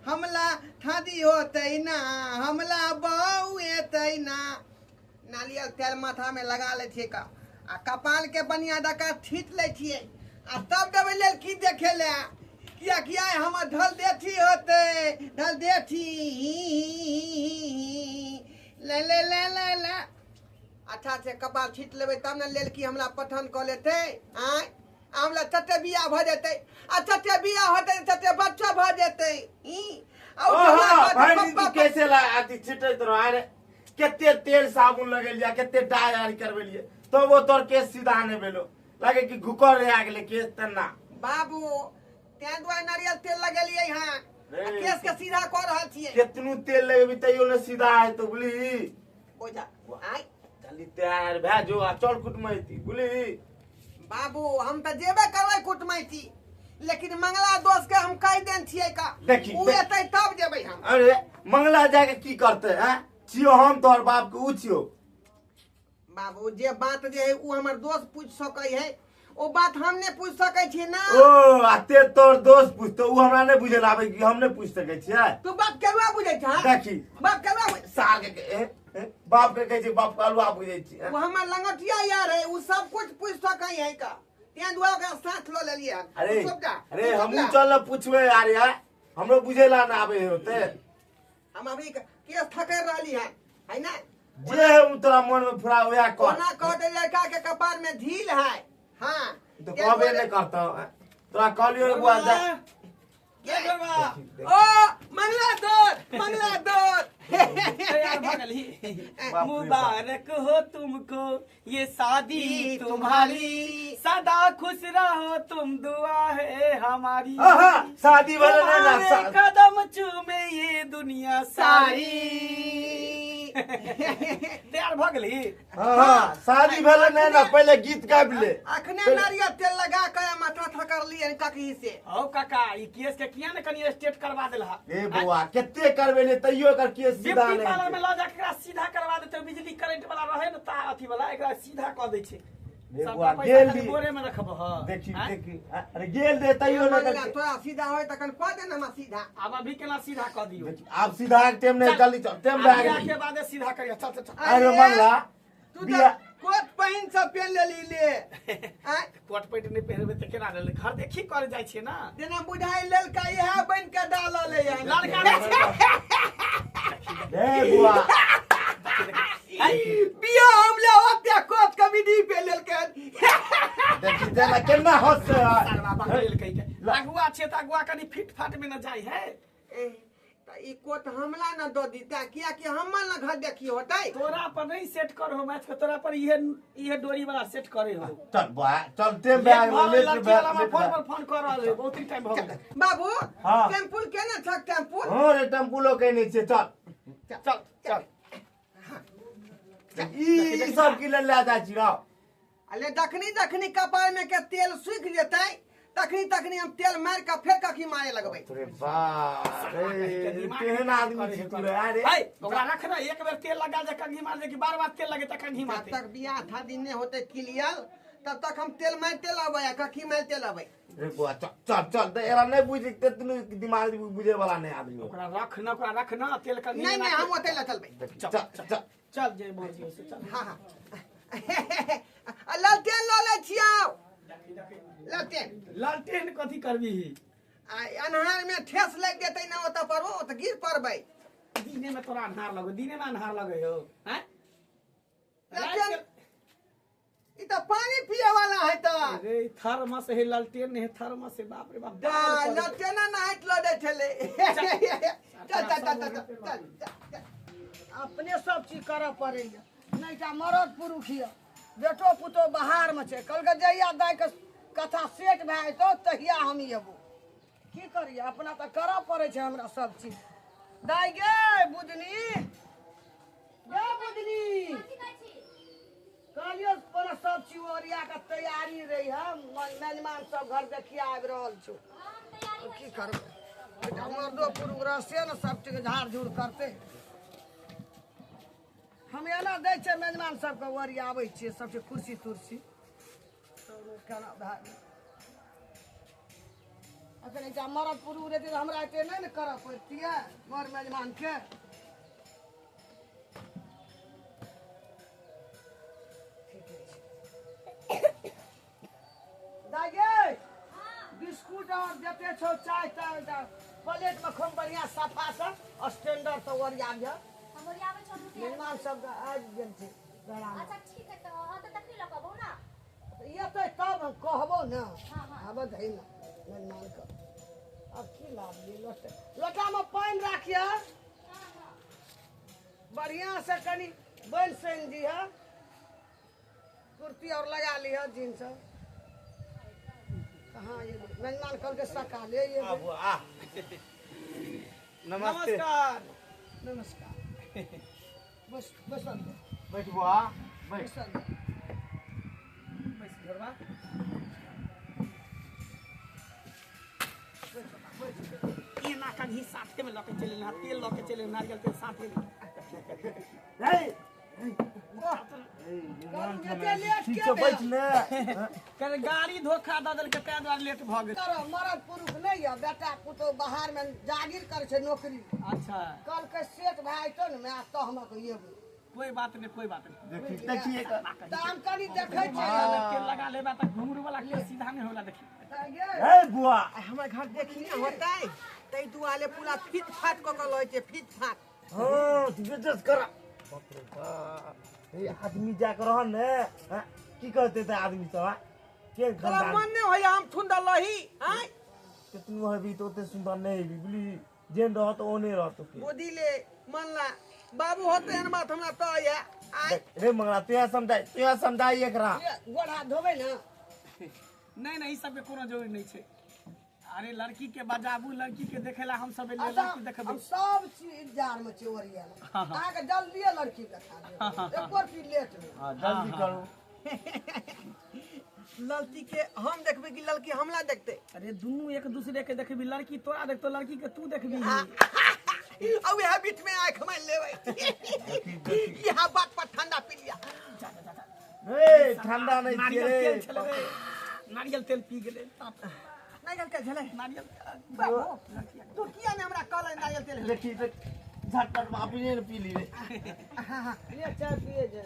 हमला थादी होते ना हमला बहू एते ना नारियल तेल माथा में लगा ले छिए का आ कपाल के बनिया दका छीट ले छिए आ तब देवे लेल की देखे ले किया किया हम ढल देठी होते ढल देठी ले ले ले ले ले अच्छा से कपाल छीट लेबे तब न लेल की हमरा पठन क लेते आय हमरा तते बियाह भ जेते आ तते बियाह होते तते बच्चा भ जेते भाई कैसे ला आती छिटैत रहो अरे केते तेल साबुन लगेलिया केते डाय आर करबेलिए तो वो तोर केस सीधा ने भेलो लागे कि घुकर रे आ गेले केस तना बाबू ते दुआरे नारियल तेल लगेलिए हां केस के सीधा कर रहल छिए केतनु तेल लगेबी तइयो ने सीधा है तो बुली बोझा आय जल्दी तैयार भै जो आ चल कुटमैती बुली बाबू हम त जेबे करबै कुटमैती लेकिन मंगला दोस्त के हम कह देन छिए का देखी उ एतै तब जेबै हम अरे मंगला जाके की करते हैं छियो हम तोर बाप के उ छियो बाबू जे बात जे है उ हमर दोस्त पूछ सकै है ओ बात हम ने पूछ सकै छी ना ओ आते तोर दोस्त पूछतो उ हमरा ने बुझे लाबे कि हम ने पूछ सकै छियै तू बात केलुआ बुझै छ देखी बात केलुआ साल के बाप के कहै छै बाप कालुआ बुझै छी वो हमर लंगटिया यार है उ सब कुछ पूछ सकै है का तें दुआ के साथ ल लेलिए अरे हमहू चल पूछबे यार यार हमरो बुझेला ना आबे होते हम अभी केस ठकर रहली है ना जे तोरा मन में फुरा होया कर कोना कह दे लड़का के कपार में ढील है हां तो कहबे नहीं करता तोरा कहलियो बुआ जा ओ मंगला दो मुबारक हो तुमको ये शादी तुम्हारी सदा खुश रहो तुम दुआ है हमारी शादी वाला ना कदम चूमे ये दुनिया सारी तैयार भ गेली हां शादी वाला ना पहले गीत गाब ले अखने नारियल तेल लगा के माथा ठकर लिए ककी से ओ काका ई केस के किया ने कनी स्टेट करवा देलहा ए बुआ केते करबे ले तइयो कर केस सीधा नहीं वाला में ल जा के सीधा करवा देते बिजली करंट वाला रहे न ता अथी वाला एकरा सीधा क दै छै रे बुआ गेल दी बोरे में रखब ह देखी देखी अरे गेल दे तइयो न कर तोरा सीधा होय तखन क दे न सीधा अब अभी केना सीधा क दियो आप सीधा टाइम नहीं जल्दी चल टाइम आ गई के बाद सीधा करियो चल चल अरे मंगला तू तो कोट पहिन सब पहन लेली ले कोट पैंट नहीं पहनबे त केना ले घर देखी कर जाय छै ना जेना बुझाई लेल का यह बन के डाल ले लड़का ए बुआ बिया हम ले ओते कोट कमिटी पे लेल के देखी जेना केना हंस अगुआ छै त अगुआ कनी फिट फाट में न जाय है त ई कोट हमला न दो दीता किया कि हमल न घर देखी होतै तोरा पर नहीं सेट कर हो मैच के तोरा पर इहे डोरी वाला सेट करे हो चल बुआ चल टाइम बैग ले ले फोन कर रहल है बहुत ही टाइम हो गेल बाबू हाँ। टेम्पल केना छक टेम्पल हां रे टेम्पुलो कहने छै चल चल चल ई सब की ले जा छी रहो अले दखनी कपार में के तेल सूख जेतै तखनी हम तेल मार के फेर कखी मारे लगबै अरे वाह रे केहन आदमी छी तू रे अरे ए ओकरा रख ना एक बेर तेल लगा जे कंघी मार दे कि बार-बार तेल लगे त कंघी मार तब तक बियाह था दिन ने होते क्लियर तब तक हम तेल मारते लबै कखी मारते लबै रे बुआ चल चल त एरा नहीं बुझते तनु दिमाग बुझे वाला नहीं आदमी ओकरा रख ना तेल कंघी नहीं हम ओते ल चलबै चल चल चल जे बोल से चल हां लालटेन ल ले छियौ लालटेन कथी करबी अन्हार में ठेस लग जेतै ना ओत पर ओ त गिर पड़बै दिने में तोरा अन्हार लगो दिने में अन्हार लगे हो हैं ई त पानी पिए वाला है त अरे थर्मस है लालटेन है थर्मस है बाप रे बाप लालटेन ना हाथ ल दे छले चल अपने सब चीज करऽ पड़ैया नहीं ता मरद पुरुष हिय बेटो पुतो बाहर में छै कल के जइया दाय के कथा सेट भए जेतौ तहिया हम एबो की करिए अपना त करऽ पड़ै छै हमरा सब चीज दाय गे बुझनी कहलियो पर सब चीज ओरिया के तैयारी रही है मेहमान सब घर देखिया आबि रहल छौ की करबै मर्दो पुरुष रहसे न सब चीज झाड़ झूड़ करते हम एना दै छै मेहमान सबके ओरियाबै छियै सब चीज कुर्सी तुर्सी केना भए अखन एकटा मरद पुरुष रहते तो हमरा एते नहीं न करऽ पड़तियै मर मेजबान के। दागे बिस्कुट और देते छो चाय ताय प्लेट में खूब बढ़िया सफा से स्टैंडर्ड तो ओरिया गया हमर आबै छ रुपया। मेहमान सब आबि गेल छै घरा में। अच्छा ठीक है तो अहाँ त तकली ल कहबो ना। ये तो तब हम कहबो ना। हाँ, हाँ। अब धै ना मेहमान के अब की लाभ ली लोटा में पानी राखिए बढ़िया से कनी बन सन दिया कुर्ती और लगा लिया जींस कहाँ ये मेहमान कल के सका ले ये आ बुआ आ नमस्ते नमस्कार। नमस्कार बस बस अंदर बैठ बुआ बैठ बस अंदर बस घरवा ये ना कहीं साथे में लके चले ना तेल लके चले नारियल तेल साथे में। हे एते लेट ठीक के से बैठ भेल? ने कर गाड़ी धोखा द देल के तै द्वारे लेट भ गेल। करो मरद पुरुष नहीं है बेटा पुतो बाहर में जागीर करे छे नौकरी अच्छा कल के सेट भाई तो न मैं तो हमको ये कोई बात नहीं कोई बात नहीं। देखिए दाम कनी देखे छे तेल लगा लेबा त घुंगरू वाला के सीधा नहीं होला देखी। हे बुआ हमर घर देखी ना होतै तै दुआले पूरा फिट फाट क के लय छै फिट फाट। हां तू बेजस करा बाप रे बाप ये आदमी जा कर रहन ने हाँ? की कहते थे आदमी सब हाँ? के तोरा खानदान मन नै होय हम ठुंडा लही हैं कितनु हबी तो ते सुंदर नहीं हबी बुली जेन रहत ओने रहत के बोदी ले मनला बाबू होते एन बात हमरा तो है आय रे मंगला तू समझाई एकरा गोड़ हाथ धोबे ना नहीं नहीं सब के कोनो जरूरी नहीं छे। अरे लड़की के बजाबू लड़की के देखेला हम सब अच्छा लड़की देखबे। हम सब चीज जार में चोरिया आहा के जल्दी लड़की देखा दे एको पी लेट में हां जल्दी करो लड़की के हम देखबे कि लड़की हमला देखते। अरे दुनू एक दूसरे के देखबी लड़की तोरा देखतो लड़की के तू देखबी। अब यह बीच में आंख में लेबै यहां बात पर ठंडा पी लिया। ए ठंडा नहीं नारियल रे तेल छले रे नारियल तेल पी गेले नारियल के झले नारियल बाबू तू किया ने हमरा कहले नारियल तेल देखी झटपट वापी ने पी ली रे ये चाय पिए जे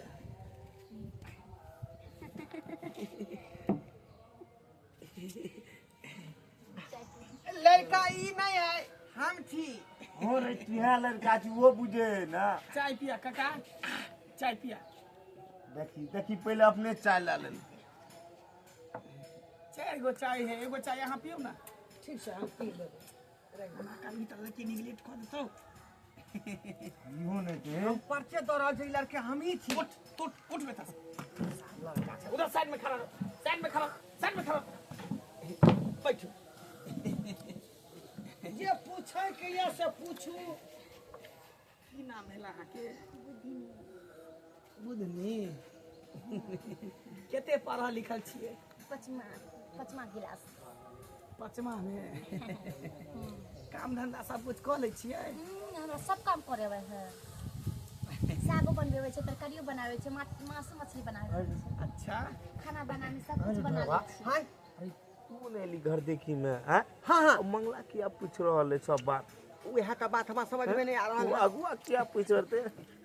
लड़का ई नहीं है हम थी हो रे तिहा लड़का छी वो बुझे ना चाय पिया काका चाय पिया देखी पहले अपने चाय ला ले चार गो चाय है एगो चाय यहाँ पियो ना। ठीक से हम पी लेबे कभी तो लड़की निगलेक्ट कर देतो। इहो ने के पर्चे दो रहल छै लड़के हम ही थी उठ उठ उठ बेटा उधर साइड में खड़ा रहो साइड में खड़ा बैठ। जे पूछे के ये से पूछू की नाम है अहाँ के बुधनी केते पढ़ल लिखल छियै पचमा गिलास। पचमा में काम धंधा सब कुछ कऽ लै छियै। हमरा सब काम करे है सागो बनबे छै तरकारियो बनावे छै मांस मछली बनावे छै अच्छा खाना बनाने सब कुछ बना लै छी। हां तू ने ली घर देखी में हां हां हां मंगला किया पूछ रहल है सब बात उहे का बात हमरा समझ में नहीं आ रहल तू है। अगुआ किया पूछ रहते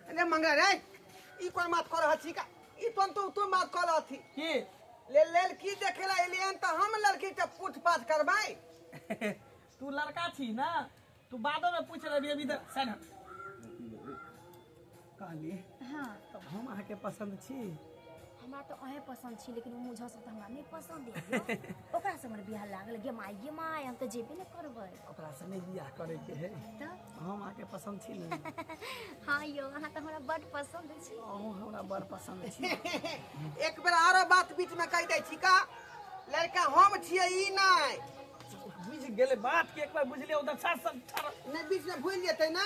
अरे मंगा रे ई कोन बात कर रहल छी का ई तो बात कर रहल थी की ले लड़की देखेला एलियन तो हम लड़की के पूछ पाछ करबै। तू लड़का छी ना तू बादो में पूछ रही अभी इधर साइड हट कहली हां तब हम अहाँ के पसंद छी। हमरा तो अहे पसंद छी लेकिन मुझा से हमरा नहीं पसंद है ओकरा से हमर बियाह लागल गे माय हम तो जेबे नहीं करबै ओकरा से नहीं बियाह करे के है तो हम अहाँ के पसंद छी नहीं। हां यो अहाँ तो हमरा बड़ पसंद छी। हमरा बड़ पसंद छी। एक बेर आरो बात बीच में कह दै छी का लड़का हम छियै ई नहीं बुझ गेले बात के एक बार बुझले उधर साथ सब नहीं बीच में भूल जेतै ना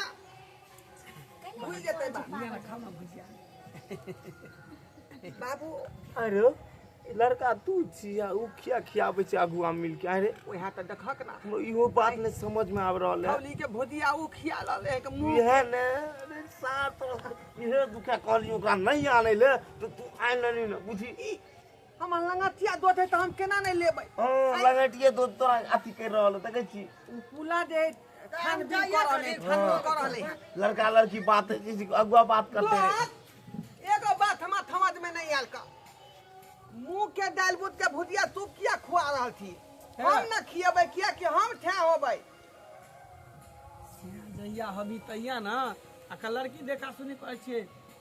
भूल जेतै बात मेरा खाना भुजिया बाबू अरे लड़का तू छिया उ खियाबे छै अगुआ मिल के अरे ओहा त देखक ना हमरो इहो बात ने समझ में आब रहल है हवली के भोजिया उ खिया रहले है के मुंह इहे ने अरे साथ इहे दुखा कहली ओकरा नहीं आने ले तो तू आइन नहीं ना बुझी हम लंगटिया दूध है तो हम केना नहीं लेबै लगटिए तो तोरा अथी कर रहल देखे छी पुला जे खान भी कर रहले कर रहले लड़का लड़की बात किसी अगुआ बात करते हैं एगो बात हमार समझ में नहीं आयल का मुंह के दाल बुट के भुजिया तू किया खुआ रहल थी हम न खिएबै किया कि हम ठे होबै जहिया हबी तहिया ना आ लड़की देखा सुनी करे छे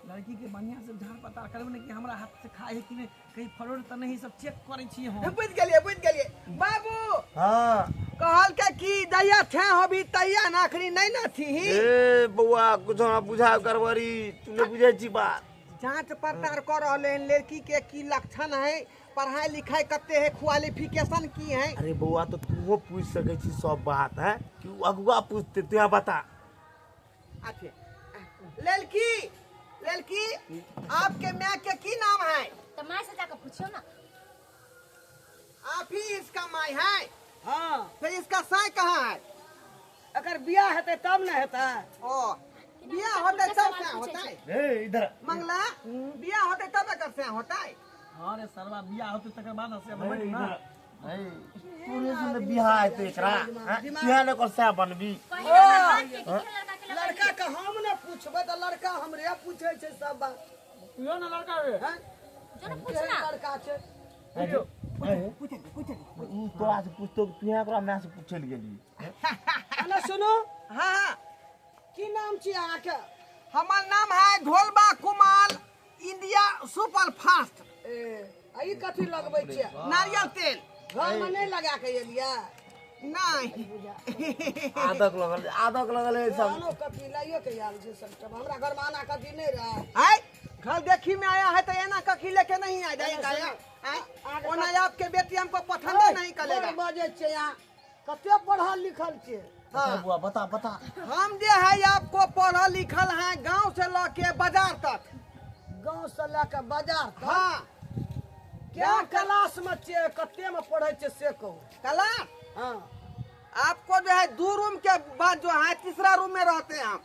लड़की के बढ़िया से झाड़ पता करबे ने कि हमरा हाथ से खाए है कि नहीं कहीं फरोड़ त नहीं सब चेक करे छी हम बुझ गेलिए बाबू हां कहल के कि जहिया ठे होबी तहिया नाखरी नहीं न थी ए बउआ कुछ हमरा बुझाव करबरी तू ने बुझे छी बात जांच पड़ताल कर रहले हैं लड़की के की लक्षण है पढ़ाई लिखाई करते है क्वालिफिकेशन की है अरे बउआ तो तू पूछ सके छी सब बात है कि अगुआ पूछते तू बता अच्छा लड़की आपके माँ के की नाम है तो माँ से जाकर पूछियो ना। आप ही इसका माँ है हाँ फिर इसका साई कहाँ है अगर बियाह हेतै तब न हेतै ओ बियाह होते तब क्या होता है ए इधर मंगला बियाह होते तब एकर से होता है हां रे सरवा बियाह होते तकर बाद से बनबे ना ए पूरे से बियाह है तो एकरा बियाह न कर सा बनबी कहीं ना बात के कि लड़का के लड़का के हम न पूछबै त लड़का हमरे पूछै छै सब बात यो ना लड़का रे हैं जो ना केहन पूछना लड़का छै ऊ तोरा से पूछतो तू एकरा मैं से पूछल गेली अने सुनो हाँ की नाम छी अहाँ के हमार नाम है ढोलबा कुमार इंडिया सुपर फास्ट ए आई कथी लगबै छियै नारियल तेल घर में नहीं लगा के एलिया नहीं आदक लगल है सब आनो कथी लाइयो के आयल छै सब हमरा घर में आना कथी नहीं रहा है घर देखी में आया है तो एना कखी लेके नहीं आ जाएगा ओना आपके बेटी हमको पसंद नहीं करेगा बजे छै यहाँ कते पढ़ल लिखल छै हाँ बुआ बता हम जे है आपको पढ़ल लिखल है गांव से लेके बाजार तक गांव से लेके बाजार तक हाँ क्या क्लास में छै कते में पढ़ै छै से कहू कला हाँ आपको जो है 2 रूम के बाद जो है तीसरा रूम में रहते हैं हम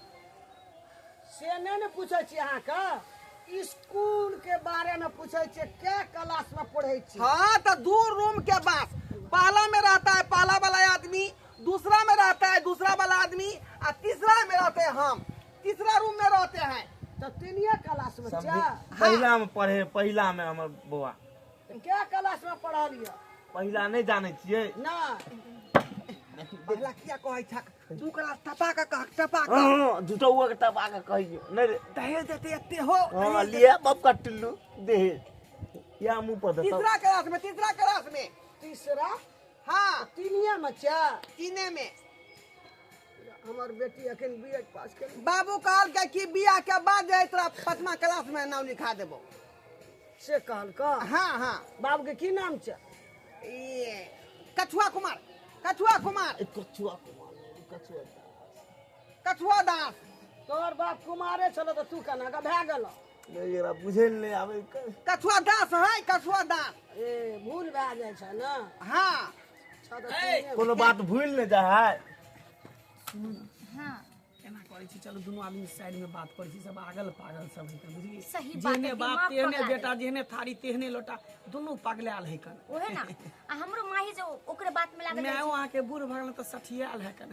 से नहीं पूछे छी अहाँ के स्कूल के बारे में पूछे छी क्या क्लास में पढ़े छी हाँ तो 2 रूम के बाद पहला में रहता है पहला वाला आदमी दूसरा में रहता है दूसरा वाला आदमी और तीसरा में रहते हैं हम तीसरा रूम में रहते हैं तो तीनिए क्लास में छै पहिला में पढ़े पहिला में हमर बुआ क्या क्लास में पढ़लिए पहिला नहीं जाने छिए ना पहला क्या कहै था 2 क्लास टपा का हां झूठौआ के टपा के कहियो नहीं रे दहेज देते एते हो हां लिए बाप का टिल्लू दे या मुंह पर दे तीसरा क्लास में तीसरा हाँ तीनिए में छै तीने में हमर बेटी अखन बीए पास कर बाबू कहल के कि बियाह के बाद जे तोरा 5वां क्लास में नाम लिखा देबो से कहल का हाँ बाबू के की नाम छै ये कछुआ कुमार कछुआ दास तोहर बाप कुमारे छलो तो तू केना का भए गेल नहीं जरा बुझे नहीं आवे कछुआ दास है कछुआ दास ए भूल भए जाइ छै ना हाँ छ तो तीनिए कोनो बात भूल न जा है हाँ केना करे छी चलो दोनों आदमी साइड में बात करे छी सब पागल सब है कन बुझली सही बात है, जेहने बाप दिमाग तेहने पगला बेटा जेहने थारी तेहने लोटा दोनों पगलाल है कन ओहे ना आ हमरो माही जो ओकरे बात में लागल मैं वहां के बूढ़ भगल तो सठियाल है कन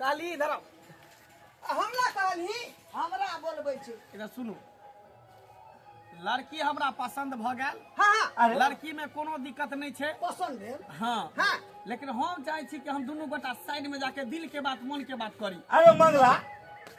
काली इधर आओ हमला कहली हमरा बोलबै छी इधर सुनो लड़की हमरा पसंद भ गेल हाँ लड़की में कोनो दिक्कत नहीं छे पसंद भेल हाँ हाँ लेकिन हम चाहे छी कि हम दोनों गोटा साइड में जाके दिल के बात मन के बात करी अरे मंगला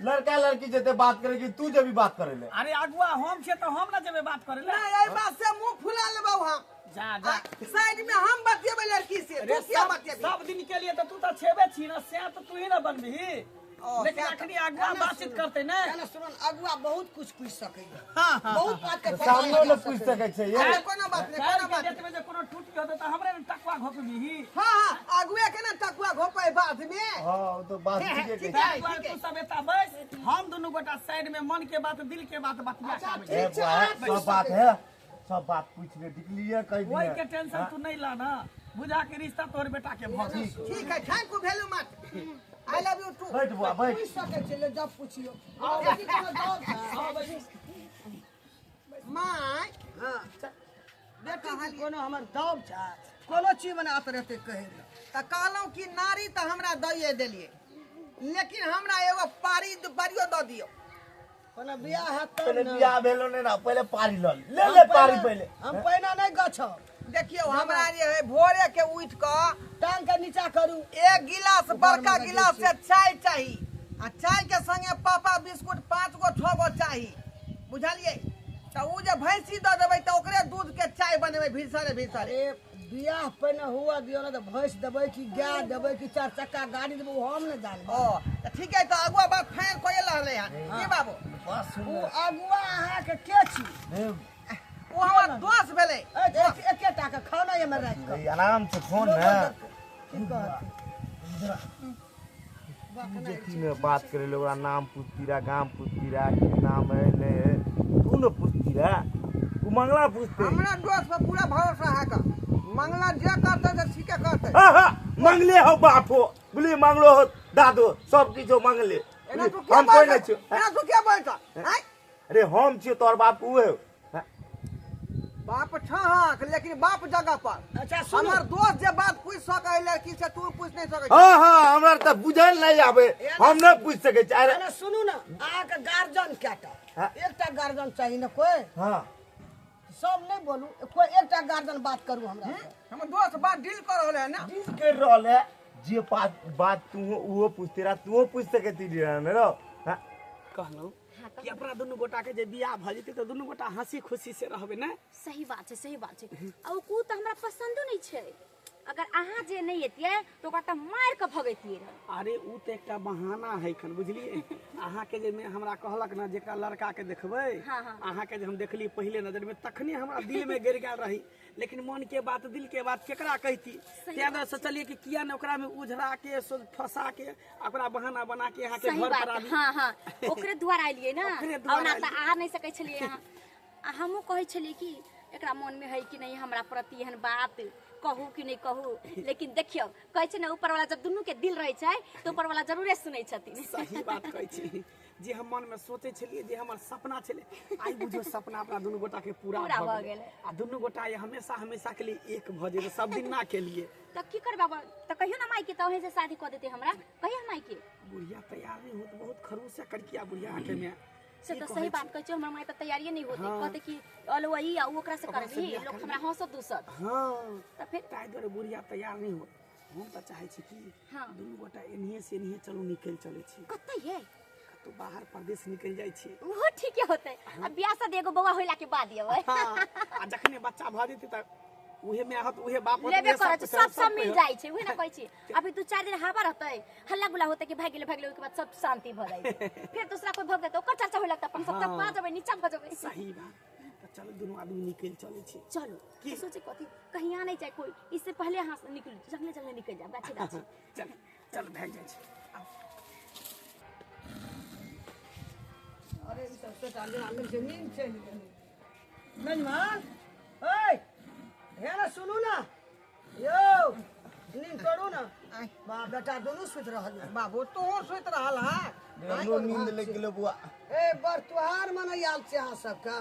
लड़का लड़की जते बात करेगी तू जब भी बात करे ले अरे अगुआ हम छे तो हम ना जेबे बात करे ले नहीं यही बात से मुंह फुला लेबो हम जा साइड में हम बतिएबै लड़की से अरे तू क्या सब बतिएबी सब दिन के लिए तो तू तो छेबे छी ना से तो तू ही ना बनबी ओ, लेकिन क्या अखनी अगुआ बातचीत करते ने केना सुन अगुआ बहुत कुछ पूछ सकैया हाँ बहुत बात के सामने न पूछ सके छै ये अरे कोनो बात नहीं कोनो बात डेट में जे कोनो टूटी होते तो हमरे ने टकवा घोपबी हाँ अगुए के ना टकुआ घोपै बाद में हां तो बात ठीक है ठीक के है। तू सब एता बस हम दोनों गोटा साइड में मन के बात दिल के बात बतिया अच्छा, के ए बुआ सब बात है सब बात पूछ ले क्लियर कर कोई दिया के टेंशन तू नहीं ला ना बुझा के रिश्ता तोर बेटा के भ गई ठीक है thank you very much I love you too बैठ बुआ बैठ पूछ सकै छै ले जब पूछियो यदि कोनो दौड़ है माय हां कहलिए कोनो हमर दब छै कोनो चीज बनात रहते कहे त कहलहुँ कि नारी त हमरा दइए देलिए लेकिन हमरा एगो पारियो द दियो कोनो बियाह हैत तब पहले न। बियाह भेलो ने ना पहले पारी ले पारी पहले हम पहिने नहीं गछ देखियो हमरा जे है भोरे के उठ क टांग के नीचा करू एक गिलास बड़का गिलास से चाय चाहिए आ चाय के संगे पापा बिस्कुट 5 गो 6 गो चाहिए बुझलिए त उ जे भैंसी द देबै त ओकरे दूध के चाय बनेबै भिसरे अरे बियाह पहिने हुआ दियो ना तो भैंस देबै कि गाय देबै कि 4 चक्का गाड़ी देबै वो हम न जानबै ओ त ठीक है त अगुआ बात फाइल कोए रहले हन की बाबू उ अगुआ अहाँ के छी वो हमर दोस्त भेले एकेटा के खाना ये में राख के आराम से फोन ना की कहत जेती में बात करे लोग नाम पूछतीरा गांव पूछतीरा की नाम है ने तू न पूछतीरा तू मंगला पूछते हमरा दोस्त पर पूरा भरोसा है का मंगला जे करते से ठीके करते हाँ मंगले हो बापो बोली मंगलो हो दादो सब किछो मंगले एना तू क्या हम कोई बोलता नहीं छो एना तू क्या बोलता हैं अरे हम छियो तोर बाप उहे हो। बाप छहक लेकिन बाप जगह पर अच्छा सुनो हमर दोस्त जे बात पूछ सकै लड़की से तू पूछ नहीं सकै हाँ हाँ हमरा त बुझल नहीं आवे हम नहीं पूछ सके छै अरे अरे सुनू ना अहाँ के गार्जियन केटा हाँ। एकटा गार्जियन चाहिए ना कोई हाँ सब नहीं बोलू कोई एकटा गार्जियन बात करू हमरा से। हमर दोस्त बात डील कर रहले है ना दिल के रहल है जे बात तू वो पूछते रहा तू पूछ सके ती रहने रो हाँ कहलहुँ कि अपना दुनू गोटा के जे बियाह भ जेतै त दुनू गोटा हंसी खुशी से रहबै ना सही बात छै आ उ कू त हमरा पसंदो नहीं छै अगर अहाँ जे नहीं एतिए तो ओकरा त मार के भगैतिए रह अरे उ त एकटा बहाना है खन बुझलिए अहाँ के जे हमरा कहलक ना जेकरा लड़का के देखबै हाँ, हाँ। अहाँ के जे हम देखली पहले नजर में तखने हमरा दिल में गिर गेल रही लेकिन मन के बात दिल के बात केकरा कहती तें दुआरे सोचलिए कि किया न ओकरा में उझरा के फंसा के ओकरा बहाना बना के अहाँ के सही घर बात पर आबी हाँ हाँ ओकरे द्वारा आइलिए ना ओकरे और द्वारा ना त आ नहीं सकै छलिए अहाँ आ हमहू कहै छलिए कि एकरा मन में है कि नहीं हमरा प्रति एहन बात कहू कि नहीं कहू लेकिन देखियो कहै छै ना ऊपर वाला जब दुनू के दिल रहै छै तो ऊपर वाला जरूरे सुनै छथिन सही बात कहै छी जे हम मन में सोचे छलिए जे हमर सपना छले आई बुझो सपना अपना दुनू गोटा के पूरा पूरा भ भ गेलै गेलै। आ दुनू गोटा ये हमेशा हमेशा के लिए एक भ जेबै सब दिन ना के लिए त की कर बाबा त कहियो ना माई के त ओहे से शादी कर देते हमरा कहिया माई के बुढ़िया तैयार नहीं होत बहुत खरूस से करकिया बुढ़िया आके में से की तो कहै सही छी? बात कहै छै हमरा माई त तैयारी नहीं होती हाँ। कहते कि अलवई आ ओकरा से ओकरा से करबी बियाह लोग करबी। हमरा हंसत दूसत हाँ त फिर ताहि दुआरे बुढ़िया तैयार नहीं होत हम त चाहे छी कि हाँ। दुनू गोटा एनहिए से एनहिए चलू निकल चले छी कतै ये तो बाहर प्रदेश निकल जाय छी वो ठीके होते अब बियाह शादी एगो बौआ होइला के बाद ये हाँ आ जखने बच्चा भ जेतै त उहे में आहत उहे बाप होत, लेबे उहे करे सब सब सब सब मिल होत। जाय छै उहे ना कहै छी अभी दू चार दिन हवा रहतै हल्ला गुला होतै कि भाग गेलै ओके बाद सब शांति भ जाय फिर दूसरा कोई भग देतै ओकर चर्चा होय लगतै अपन सब तक पा जाबै नीचा भ जाबै सही बात त चलो दुनू आदमी निकल चले छी चलो की? सोचे कथी कहीं आ नहीं जाए कोई इससे पहले यहाँ से निकल जंगले जंगले निकल जाए गाछी गाछी चल चल भाग जाय छी अरे ई सब से टांगे आंगन से नींद चली गई मेजबान ओए हे ना सुनू ना यो नींद करू ना बाप बेटा दोनों सुत रहल है। बाबू तू सुत रहल है लो नींद लग गेलो बुआ ए बर त्योहार मनैयाल छै अहाँ सबका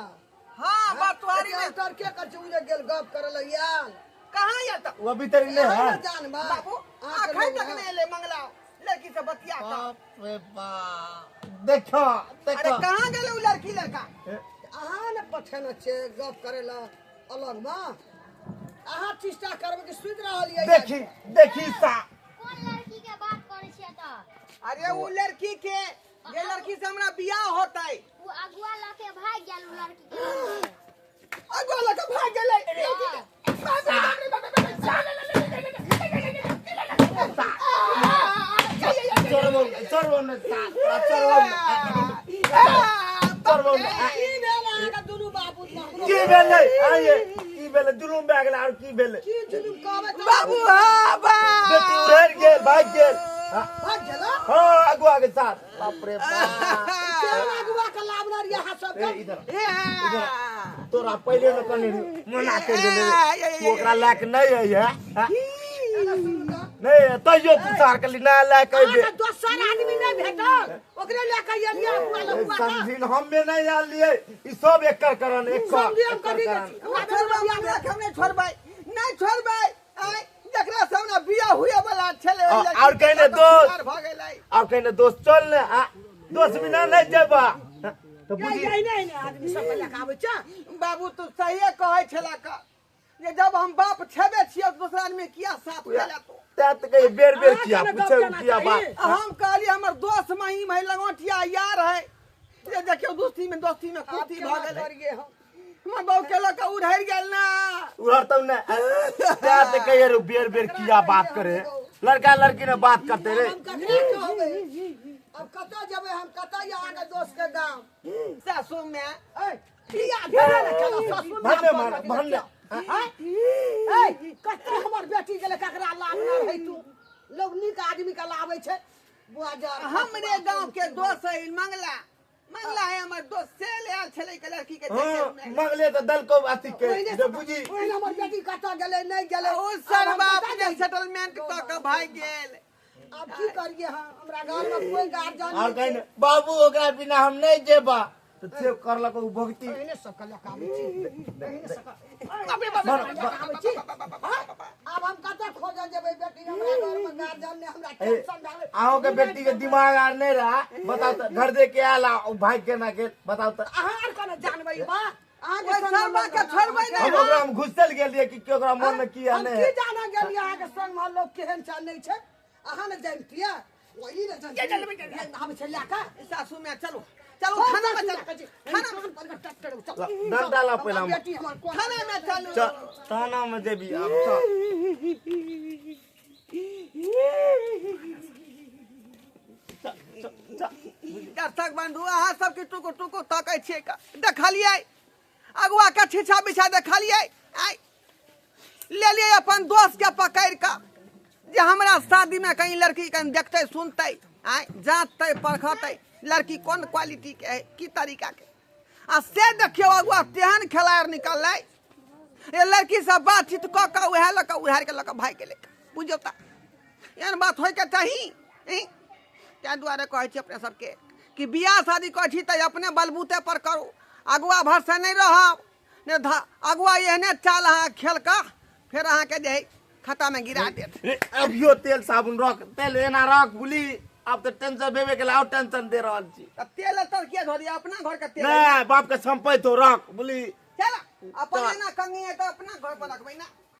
हाँ बात तुम्हारी में उतर के कर छै उजे गेल गप करल याल कहाँ ये तो वो अभी तक नहीं है जानबा बाबू आखै तक नहीं ले मंगला लड़की से बतिया का बाप रे बाप देखो अरे देखो कहाँ गेले उ लड़की लड़का अहाँ ने पठेने छै गप करे ला अलग में अहाँ चेष्टा करबै कि सुत रहल ये देखी देखी सा कौन लड़की के बात करे छियै त अरे उ लड़की के जे लड़की से हमरा बियाह होतै वो अगुआ लके भाग गेल उ लड़की के अगुआ लड़का भाग गेलै चरवो चरवो ने सा चरवो चरवो की भेल अहाँके दुनू बाबू महरो की भेलै आये की भेलै जुलुम भए गेलै और की भेलै की जुलुम कहबै त बाबू हाँ बा बेटी उधर गेल भाग गेल हाँ भाग गेला हाँ अगुआ के साथ बाप रे बाप केहन अगुआ के लावना रही अहाँ सब ए इधर तोरा पहले न कने मना कर देले तू ओकरा लायक नहीं है एना सुनू त नहीं तैयो तू सार के ना ला कह दे अहाँ दोसर आदमी नहीं भेटल ओकरे लेके एलिया हुआ लहुआ का समझिन हम में नहीं आल लिए ई सब एकर करन एक समझी हम कथी के हम नहीं छोड़बै नहीं छोड़बै आय जकरा सामने बियाह हुए वाला छले और कहने दोस्त भ गेलै और कहने दोस्त चल ने दोस्त बिना नहीं जेबा तो बुझी नहीं आदमी सब लेके आबै छ बाबू तू सही कहै छला का ये जब हम बाप छेबे छियै दूसरा आदमी किया साथ केला तो तात कहीं बेर किया पूछे किया बात हम कहली हमर दोस्त मही में लगोटिया यार है ये देखियो दोस्ती में कुर्ती भ गेलै करिए हम हमर बाबू केला का उधर गेल ना उधर तब ने तात कहीं रे बेर किया बात करे लड़का लड़की ने बात करते रे हम ककरा कहबै अब कतऽ जेबै हम कतऽ यहाँ के दोस्त के गांव सासू में ए बियाह भेले न चलो ससुर भन्ने ए कतऽ हमर बेटी गेले ककरा लाग ना रही तू लोग नीक आदमी के लाबै छै बुआ जा हमरे गांव के दोस्त है मंगला है हमर दोस्त से ले आल छले के लड़की के देखे मंगले तो दल को अथी के जे बुझी ओहिना हमर बेटी कतऽ गेले नहीं गेले ओ सर बाप ने सेटलमेंट क के भाई गेल अब की करिए हमरा गांव में कोई गार्जियन और कहने बाबू ओकरा बिना हम नहीं जेबा तो सेव करलक उ भक्ति एहने सब के लेके आबै छी एहने सब अबे अब हम कतऽ खोज जेबै बेटी हमरा घर में गार्जियन ने हमरा टेंशन डाले आओ के बेटी के दिमाग आर नहीं रहा बताओ तो घर दे के आला भाई के ना के बताओ तो अहाँ आर कोना जानबै बा अहाँ के ओइ सर बा के छोड़बै हम नहीं ओकरा हम घुसल गेलिए कि ओकरा मन में किया हम नहीं की जाना गेलिए अहाँ के संग में लोग केहन चाल नहीं छै अहाँ ने जानतिए वही ने जानतिए हम छै लेका सासू में चलो खाना में चलो खाना पर ट्रैक्टर चलो डर डाला पहला बेटी हमर कोन खाना में चलो ताना में देबी अब तो दर्शक बंधु अहाँ सबके टुकु टुकु तकै छियै का देखलियै अगुआ के छिछा बिछा देखलियै आय ले लिए अपन दोस्त के पकड़ के जे हमरा शादी में कहीं लड़की कहीं देखते सुनते आय जांचते परखते लड़की कौन क्वालिटी के है की तरीका के आ से देखियो अगुआ तेहन खेलाड़ निकललै ये लड़की से बातचीत क के उहे लक उधार के लक भाग गेलै बुझियो ता एहन बात होय के चाही क्या दुआरे कहै छी अपने सबके कि बियाह शादी कहै छी त अपने बलबूते पर करू अगुआ भरसे नहीं रहब ने अगुआ एहने चाल अहाँ खेल के फिर अहाँ के जे खता में गिरा देत अभियो तेल साबुन रख तेल एना रख बुली अब तो टेंशन भेबे के लाओ टेंशन दे रहल छी त तेल तर के धोरी अपना घर के तेल नहीं बाप के संपत्ति तो रख बुली चल अपन ना कंगी है तो अपना घर पर रखबै ना